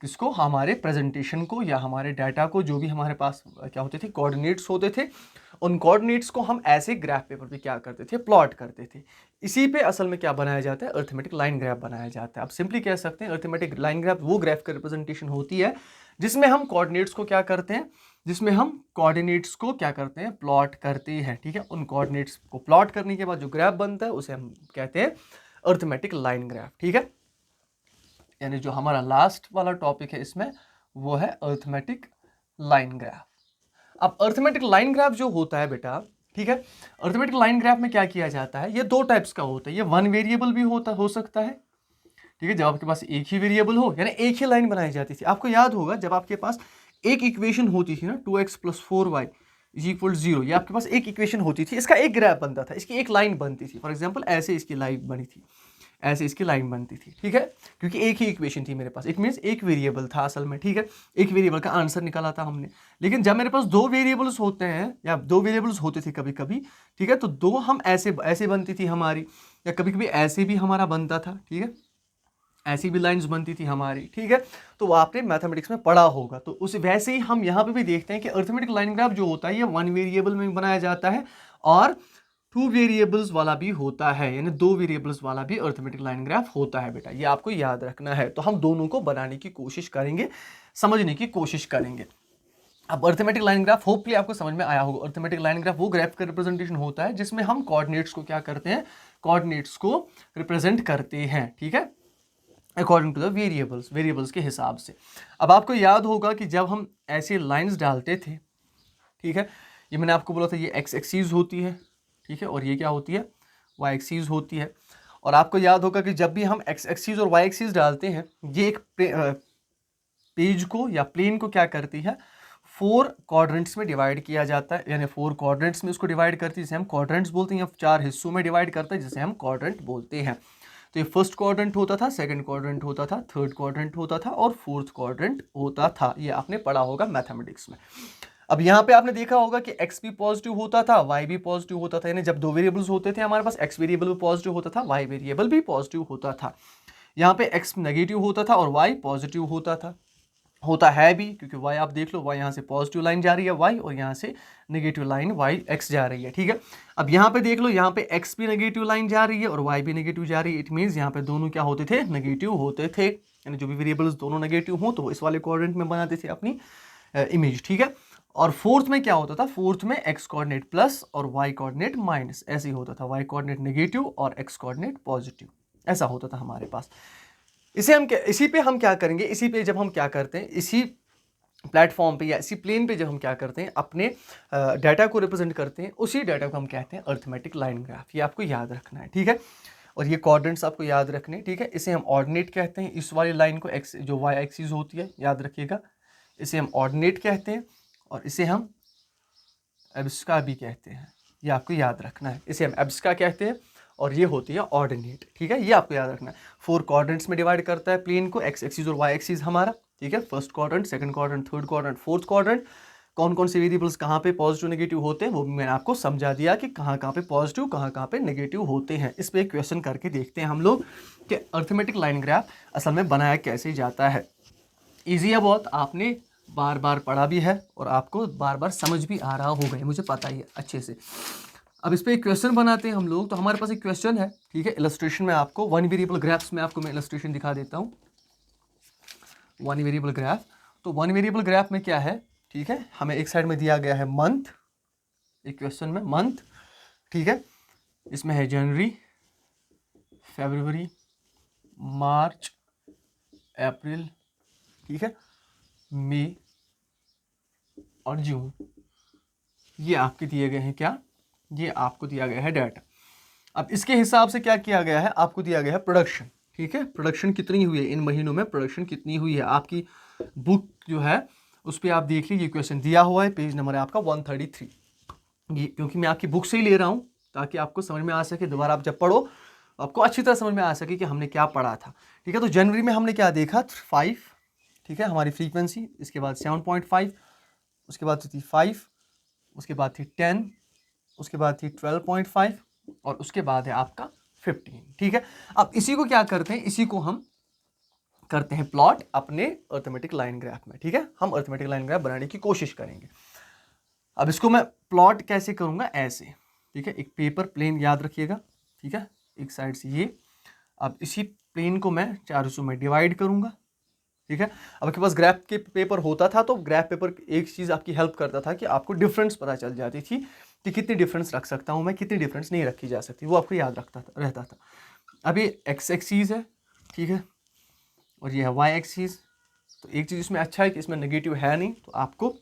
किसको, हमारे प्रेजेंटेशन को या हमारे डाटा को, जो भी हमारे पास क्या होते थे कोऑर्डिनेट्स होते थे, उन कोऑर्डिनेट्स को हम ऐसे ग्राफ पेपर पे क्या करते थे, प्लॉट करते थे। इसी पे असल में क्या बनाया जाता है, अर्थमेटिक लाइन ग्राफ बनाया जाता है। आप सिंपली कह सकते हैं अर्थमेटिक लाइन ग्राफ वो ग्राफ का रिप्रेजेंटेशन होती है जिसमें हम कोऑर्डिनेट्स को क्या करते हैं, जिसमें हम कोऑर्डिनेट्स को क्या करते हैं, प्लॉट करते हैं, ठीक है। उन कोऑर्डिनेट्स को प्लॉट करने के बाद जो ग्राफ बनता है उसे हम कहते हैं अर्थमेटिक लाइन ग्राफ, ठीक है। यानी जो हमारा लास्ट वाला टॉपिक है इसमें वो है अर्थमेटिक लाइन ग्राफ। अब अर्थमेटिक लाइन ग्राफ जो होता है बेटा, ठीक है, अर्थमेटिक लाइन ग्राफ में क्या किया जाता है, ये दो टाइप्स का होता है। ये वन वेरिएबल भी हो सकता है, ठीक है, जब आपके पास एक ही वेरिएबल हो, यानी एक ही लाइन बनाई जाती थी। आपको याद होगा जब आपके पास एक इक्वेशन होती थी ना, 2x + 4y = 0, ये आपके पास एक इक्वेशन होती थी, इसका एक ग्राफ बनता था, इसकी एक लाइन बनती थी। फॉर एग्जांपल ऐसे इसकी लाइन बनी थी, ऐसे इसकी लाइन बनती थी, ठीक है, क्योंकि एक ही इक्वेशन थी मेरे पास। इट मीन्स एक वेरिएबल था असल में, ठीक है, एक वेरिएबल का आंसर निकाला था हमने। लेकिन जब मेरे पास दो वेरिएबल्स होते हैं या दो वेरिएबल्स होते थे कभी कभी, ठीक है, तो दो हम ऐसे बनती थी हमारी, या कभी कभी ऐसे भी हमारा बनता था, ठीक है, ऐसी भी लाइंस बनती थी हमारी, ठीक है। तो वो आपने मैथमेटिक्स में पढ़ा होगा। तो उस वैसे ही हम यहाँ पे भी देखते हैं कि अर्थमेटिक लाइन ग्राफ जो होता है ये वन वेरिएबल में बनाया जाता है और टू वेरिएबल्स वाला भी होता है, यानी दो वेरिएबल्स वाला भी अर्थमेटिक लाइन ग्राफ होता है बेटा, ये आपको याद रखना है। तो हम दोनों को बनाने की कोशिश करेंगे, समझने की कोशिश करेंगे। अब अर्थमेटिक लाइन ग्राफ होपफुली आपको समझ में आया होगा। अर्थमेटिक लाइन ग्राफ वो ग्राफ का रिप्रेजेंटेशन होता है जिसमें हम कोऑर्डिनेट्स को क्या करते हैं, कोऑर्डिनेट्स को रिप्रेजेंट करते हैं, ठीक है, अकॉर्डिंग टू द वेरिएबल्स के हिसाब से। अब आपको याद होगा कि जब हम ऐसे लाइंस डालते थे, ठीक है, ये मैंने आपको बोला था ये एक्स एक्सीज होती है, ठीक है, और ये क्या होती है, वाई एक्सीज होती है। और आपको याद होगा कि जब भी हम एक्स एक्सीज और वाई एक्सीज डालते हैं, ये एक पेज को या प्लेन को क्या करती है, 4 क्वाड्रेंट्स में डिवाइड किया जाता है, यानी 4 क्वाड्रेंट्स में उसको डिवाइड करती है जिसे हम क्वाड्रेंट्स बोलते हैं, या 4 हिस्सों में डिवाइड करता है जिसे हम क्वाड्रेंट बोलते हैं। तो ये फर्स्ट क्वाड्रेंट होता था, सेकंड क्वाड्रेंट होता था, थर्ड क्वाड्रेंट होता था और फोर्थ क्वाड्रेंट होता था। ये आपने पढ़ा होगा मैथमेटिक्स में। अब यहाँ पे आपने देखा होगा कि x भी पॉजिटिव होता था, y भी पॉजिटिव होता था, यानी जब दो वेरिएबल्स होते थे हमारे पास, x वेरिएबल भी पॉजिटिव होता था, y वेरिएबल भी पॉजिटिव होता था। यहाँ पे x नेगेटिव होता था और y पॉजिटिव होता है भी, क्योंकि y आप देख लो, y यहाँ से पॉजिटिव लाइन जा रही है y, और यहाँ से नेगेटिव लाइन y x जा रही है, ठीक है। अब यहाँ पे देख लो, यहाँ पे x भी नेगेटिव लाइन जा रही है और y भी नेगेटिव जा रही है। इट मीन्स यहाँ पे दोनों क्या होते थे, नेगेटिव होते थे, यानी जो भी वेरिएबल्स दोनों नेगेटिव हो तो वो इस वाले कोऑर्डिनेट में बनाते थे अपनी इमेज, ठीक है। और फोर्थ में क्या होता था, फोर्थ में x कोऑर्डिनेट प्लस और y कोऑर्डिनेट माइनस, ऐसे ही होता था, y कोऑर्डिनेट नेगेटिव और x कोऑर्डिनेट पॉजिटिव, ऐसा होता था हमारे पास। इसी पे हम क्या करेंगे, इसी पे जब हम क्या करते हैं, इसी प्लेटफॉर्म पे या इसी प्लेन पे जब हम क्या करते हैं, अपने डाटा को रिप्रेजेंट करते हैं, उसी डाटा को हम कहते हैं अर्थमेटिक लाइन ग्राफ। ये आपको याद रखना है, ठीक है। और ये कोऑर्डिनेट्स आपको याद रखने हैं, ठीक है। इसे हम ऑर्डिनेट कहते हैं, इस वाली लाइन को एक्स जो वाई एक्सिस होती है, याद रखिएगा, इसे हम ऑर्डिनेट कहते हैं, और इसे हम एब्सका भी कहते हैं। ये आपको याद रखना है, इसे हम एब्सका कहते हैं और ये होती है ऑर्डिनेट, ठीक है। ये आपको याद रखना है। 4 क्वाड्रेंट्स में डिवाइड करता है प्लेन को, एक्स एक्सिस और वाई एक्सिस हमारा, ठीक है। First quadrant, second quadrant, third quadrant, fourth quadrant. कौन कौन से वेरिएबल्स कहाँ पे पॉजिटिव नेगेटिव होते हैं वो भी मैंने आपको समझा दिया कि कहाँ पे पॉजिटिव कहाँ पे नेगेटिव होते हैं। इस पर एक क्वेश्चन करके देखते हैं हम लोग कि अर्थमेटिक लाइन ग्राफ असल में बनाया कैसे जाता है। ईजी है बहुत, आपने बार बार पढ़ा भी है और आपको बार बार समझ भी आ रहा होगा, मुझे पता ही है अच्छे से। अब इस पर एक क्वेश्चन बनाते हैं हम लोग। तो हमारे पास एक क्वेश्चन है, ठीक है। इलस्ट्रेशन में आपको वन वेरिएबल ग्राफ्स में आपको मैं इलस्ट्रेशन दिखा देता हूँ। वन वेरिएबल ग्राफ, तो वन वेरिएबल ग्राफ में क्या है, ठीक है, हमें एक साइड में दिया गया है मंथ, एक क्वेश्चन में मंथ, ठीक है। इसमें है जनवरी, फरवरी, मार्च, अप्रैल, ठीक है, मई और जून। ये आपके दिए गए हैं क्या, ये आपको दिया गया है डाटा। अब इसके हिसाब से क्या किया गया है, आपको दिया गया है प्रोडक्शन, ठीक है। प्रोडक्शन कितनी हुई है इन महीनों में, प्रोडक्शन कितनी हुई है, आपकी बुक जो है उस पर आप देख लीजिए, क्वेश्चन दिया हुआ है, पेज नंबर है आपका 133। ये क्योंकि मैं आपकी बुक से ही ले रहा हूँ ताकि आपको समझ में आ सके, दोबारा आप जब पढ़ो आपको अच्छी तरह समझ में आ सके कि हमने क्या पढ़ा था, ठीक है। तो जनवरी में हमने क्या देखा, 5, ठीक है, हमारी फ्रीक्वेंसी। इसके बाद 7.5, उसके बाद थी 5, उसके बाद थी 10, उसके बाद थी 12.5 और उसके बाद है आपका 15, ठीक है। अब इसी को क्या करते हैं, इसी को हम करते हैं प्लॉट अपने अर्थमेटिक लाइन ग्राफ में, ठीक है। हम अर्थमेटिक लाइन ग्राफ बनाने की कोशिश करेंगे। अब इसको मैं प्लॉट कैसे करूंगा, ऐसे, ठीक है। एक पेपर प्लेन याद रखिएगा, ठीक है, एक साइड से ये। अब इसी प्लेन को मैं 4 हिस्सों में डिवाइड करूंगा, ठीक है। अब आपके पास ग्राफ के पेपर होता था तो ग्राफ पेपर एक चीज़ आपकी हेल्प करता था कि आपको डिफरेंस पता चल जाती थी कि कितनी डिफरेंस रख सकता हूँ मैं, कितनी डिफरेंस नहीं रखी जा सकती, वो आपको याद रहता था। अब ये एक्स एक्सिस है, ठीक है, और ये है वाई एक्सिस। तो एक चीज़ इसमें अच्छा है कि इसमें नेगेटिव है नहीं, तो आपको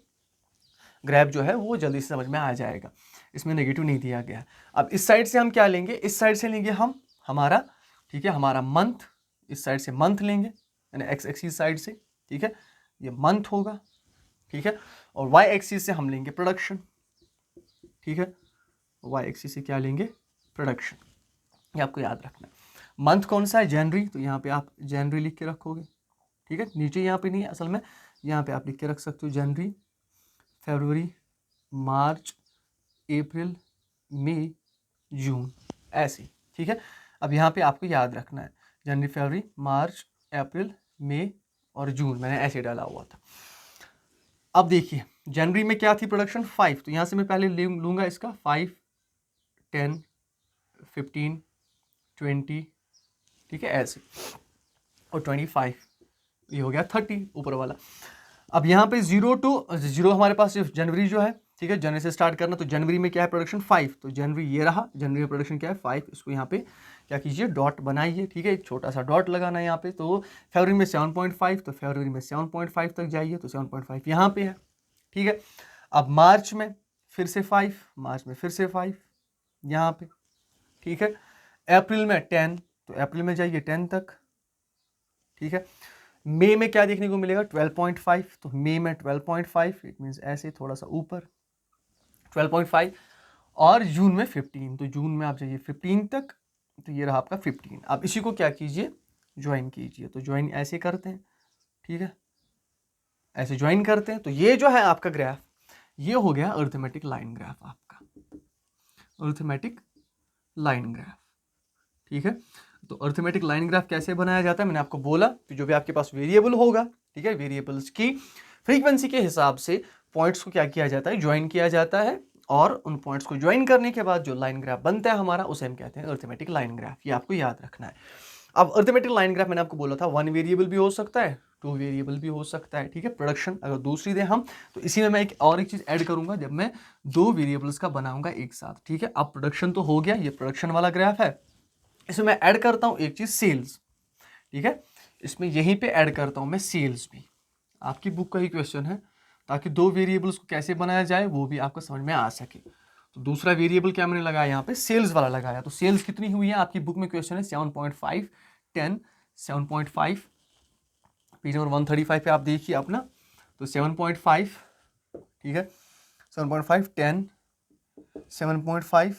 ग्राफ जो है वो जल्दी से समझ में आ जाएगा, इसमें नेगेटिव नहीं दिया गया। अब इस साइड से हम क्या लेंगे, इस साइड से लेंगे हम हमारा, ठीक है, हमारा मंथ, इस साइड से मंथ लेंगे, यानी एक्स एक्सिस साइड से, ठीक है, ये मंथ होगा, ठीक है। और वाई एक्सिस से हम लेंगे प्रोडक्शन, ठीक है, वाई एक्सिस से क्या लेंगे, प्रोडक्शन। ये आपको याद रखना है। मंथ कौन सा है, जनवरी, तो यहाँ पे आप जनवरी लिख के रखोगे, ठीक है। नीचे यहाँ पे नहीं है असल में, यहाँ पे आप लिख के रख सकते हो जनवरी, फरवरी, मार्च, अप्रैल, मई, जून, ऐसे, ठीक है। अब यहाँ पे आपको याद रखना है जनवरी, फरवरी, मार्च, अप्रैल, मई और जून, मैंने ऐसे डाला हुआ था। अब देखिए जनवरी में क्या थी प्रोडक्शन, 5, तो यहाँ से मैं पहले लूँगा इसका 5, 10, 15, 20, ठीक है, ऐसे, और 25, ये हो गया 30 ऊपर वाला। अब यहाँ पे 0 to 0 हमारे पास सिर्फ जनवरी जो है, ठीक है, जनवरी से स्टार्ट करना। तो जनवरी में क्या है प्रोडक्शन, 5, तो जनवरी ये रहा, जनवरी में प्रोडक्शन क्या है 5, इसको यहाँ पे क्या कीजिए, डॉट बनाइए, ठीक है, एक छोटा सा डॉट लगाना है यहाँ पे। तो फरवरी में 7.5, तो फरवरी में 7.5 तक जाइए, तो 7.5 यहाँ पे है, ठीक है। अब मार्च में फिर से 5, मार्च में फिर से 5 यहाँ पे, ठीक है। अप्रैल में 10, तो अप्रैल में जाइए 10 तक, ठीक है। मई में क्या देखने को मिलेगा, 12.5, तो मई में 12.5, इट मीन्स ऐसे थोड़ा सा ऊपर 12.5, और जून में 15, तो जून में आप जाइए 15 तक, तो ये रहा आपका 15। अब इसी को क्या कीजिए, ज्वाइन कीजिए, तो ज्वाइन ऐसे करते हैं, ठीक है, ऐसे ज्वाइन करते हैं। तो ये जो है आपका ग्राफ, ये हो गया अर्थमेटिक लाइन ग्राफ आपका, अर्थमेटिक लाइन ग्राफ, ठीक है। तो अर्थमेटिक लाइन ग्राफ कैसे बनाया जाता है, मैंने आपको बोला कि जो भी आपके पास वेरिएबल होगा, ठीक है, वेरिएबल्स की फ्रीक्वेंसी के हिसाब से पॉइंट्स को क्या किया जाता है, ज्वाइन किया जाता है, और उन पॉइंट्स को ज्वाइन करने के बाद जो लाइन ग्राफ बनता है हमारा, उसे हम कहते हैं अर्थमेटिक लाइन ग्राफ। ये आपको याद रखना है। अब अर्थमेटिक लाइन ग्राफ मैंने आपको बोला था 1 वेरिएबल भी हो सकता है, 2 वेरिएबल भी हो सकता है, ठीक है। प्रोडक्शन अगर दूसरी दें हम, तो इसी में मैं एक चीज़ ऐड करूंगा जब मैं 2 वेरिएबल्स का बनाऊंगा एक साथ, ठीक है। अब प्रोडक्शन तो हो गया, ये प्रोडक्शन वाला ग्राफ है। इसमें मैं ऐड करता हूँ एक चीज़ सेल्स, ठीक है, इसमें यहीं पे ऐड करता हूँ मैं सेल्स भी। आपकी बुक का ही क्वेश्चन है, ताकि दो वेरिएबल्स को कैसे बनाया जाए वो भी आपको समझ में आ सके। तो दूसरा वेरिएबल क्या मैंने लगाया यहाँ पे, सेल्स वाला लगाया। तो सेल्स कितनी हुई है आपकी बुक में, क्वेश्चन है 7.5, 10, 7.5, पेज नंबर 135 पे आप देखिए अपना। तो 7.5, ठीक है, 7.5, 10, 7.5,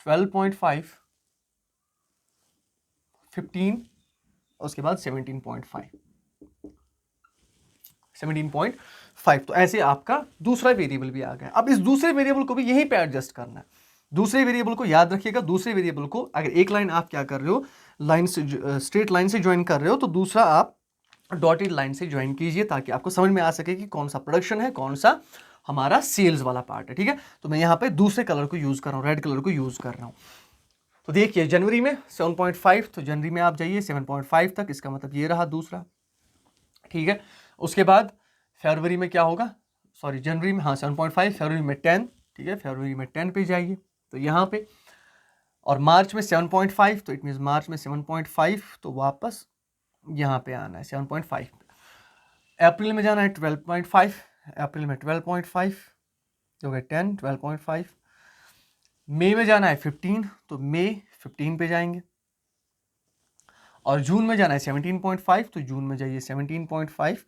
12.5, 15, उसके बाद 17.5, 17.5। तो ऐसे आपका दूसरा वेरिएबल भी आ गया। अब इस दूसरे वेरिएबल को भी यहीं पे एडजस्ट करना है। दूसरे वेरिएबल को याद रखिएगा, दूसरे वेरिएबल को अगर एक लाइन आप क्या कर रहे हो, लाइन से स्ट्रेट लाइन से ज्वाइन कर रहे हो, तो दूसरा आप डॉटेड लाइन से ज्वाइन कीजिए, ताकि आपको समझ में आ सके कि कौन सा प्रोडक्शन है, कौन सा हमारा सेल्स वाला पार्ट है, ठीक है। तो मैं यहाँ पे दूसरे कलर को यूज कर रहा हूँ, रेड कलर को यूज कर रहा हूँ। तो देखिए जनवरी में 7.5, तो जनवरी में आप जाइए 7.5 तक, इसका मतलब ये रहा दूसरा, ठीक है। उसके बाद फरवरी में क्या होगा, सॉरी जनवरी में, हाँ 7.5, फरवरी में 10, ठीक है, फरवरी में 10 पे जाइए, तो यहाँ पे, और मार्च में 7.5, तो इट मीन्स मार्च में 7.5, तो वापस यहाँ पे आना है 7.5। अप्रैल में जाना है 12.5, अप्रैल में 12.5, जो है 10, 12.5। मई में जाना है 15, तो मई 15 पे जाएंगे। और जून में जाना है 17.5, तो जून में जाइए 17.5,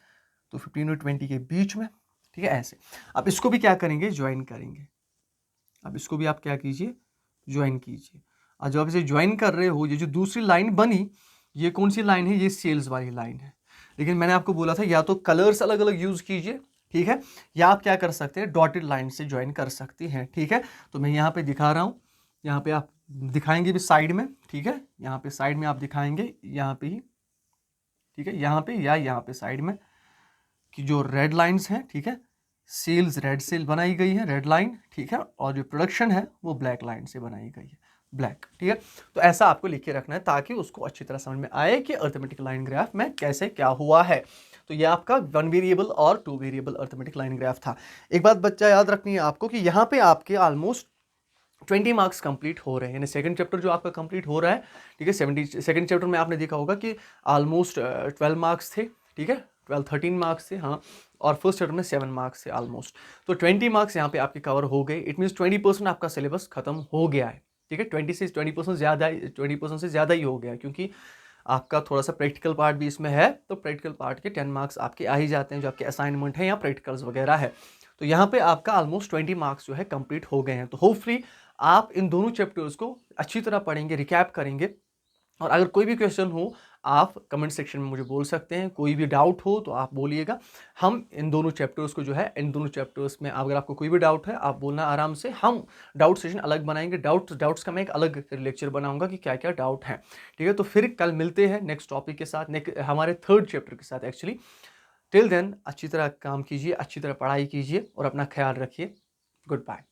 तो 15 और 20 के बीच में, ठीक है, ऐसे। अब इसको भी क्या करेंगे, ज्वाइन करेंगे। अब इसको भी आप क्या कीजिए, ज्वाइन कीजिए। और जब आप इसे ज्वाइन कर रहे हो, ये जो दूसरी लाइन बनी, ये कौन सी लाइन है, ये सेल्स वाली लाइन है। लेकिन मैंने आपको बोला था या तो कलर्स अलग अलग यूज कीजिए, ठीक है, या आप क्या कर सकते हैं, डॉटेड लाइन से ज्वाइन कर सकती हैं, ठीक है। तो मैं यहाँ पे दिखा रहा हूँ, यहाँ पे आप दिखाएंगे भी साइड में, ठीक है, यहाँ पे साइड में आप दिखाएंगे, यहाँ पे ही, ठीक है, यहाँ पे या यहाँ पे साइड में, कि जो रेड लाइंस हैं, ठीक है, सेल्स रेड से बनाई गई है, रेड लाइन, ठीक है, और जो प्रोडक्शन है वो ब्लैक लाइन से बनाई गई है, ब्लैक, ठीक है। तो ऐसा आपको लिख के रखना है, ताकि उसको अच्छी तरह समझ में आए कि अर्थमेटिक लाइन ग्राफ में कैसे क्या हुआ है। तो ये आपका 1 वेरिएबल और 2 वेरिएबल अर्थमेटिक लाइन ग्राफ था। एक बात बच्चा याद रखनी है आपको, कि यहाँ पे आपके ऑलमोस्ट 20 मार्क्स कंप्लीट हो रहे हैं, यानी सेकंड चैप्टर जो आपका कंप्लीट हो रहा है, ठीक है। सेकंड चैप्टर में आपने देखा होगा कि ऑलमोस्ट 12 मार्क्स थे, ठीक है, 13 मार्क्स थे, हाँ, और फर्स्ट चैप्टर में 7 मार्क्स थे ऑलमोस्ट। तो 20 मार्क्स यहाँ पे आपके कवर हो गए। इट मीन्स 20% आपका सिलेबस खत्म हो गया है, ठीक है। 20% ज़्यादा, 20% से ज़्यादा ही हो गया है, क्योंकि आपका थोड़ा सा प्रैक्टिकल पार्ट भी इसमें है। तो प्रैक्टिकल पार्ट के 10 मार्क्स आपके आ ही जाते हैं, जो आपके असाइनमेंट है या प्रैक्टिकल्स वगैरह है। तो यहाँ पे आपका ऑलमोस्ट 20 मार्क्स जो है कंप्लीट हो गए हैं। तो होपफुली आप इन दोनों चैप्टर्स को अच्छी तरह पढ़ेंगे, रिकैप करेंगे। और अगर कोई भी क्वेश्चन हो, आप कमेंट सेक्शन में मुझे बोल सकते हैं। कोई भी डाउट हो तो आप बोलिएगा। हम इन दोनों चैप्टर्स को जो है, इन दोनों चैप्टर्स में अगर आपको कोई भी डाउट है, आप बोलना आराम से। हम डाउट सेशन अलग बनाएंगे, डाउट्स का मैं एक अलग लेक्चर बनाऊंगा कि क्या क्या डाउट है, ठीक है। तो फिर कल मिलते हैं नेक्स्ट टॉपिक के साथ, हमारे थर्ड चैप्टर के साथ एक्चुअली। टिल देन अच्छी तरह काम कीजिए, अच्छी तरह पढ़ाई कीजिए और अपना ख्याल रखिए। Good bye.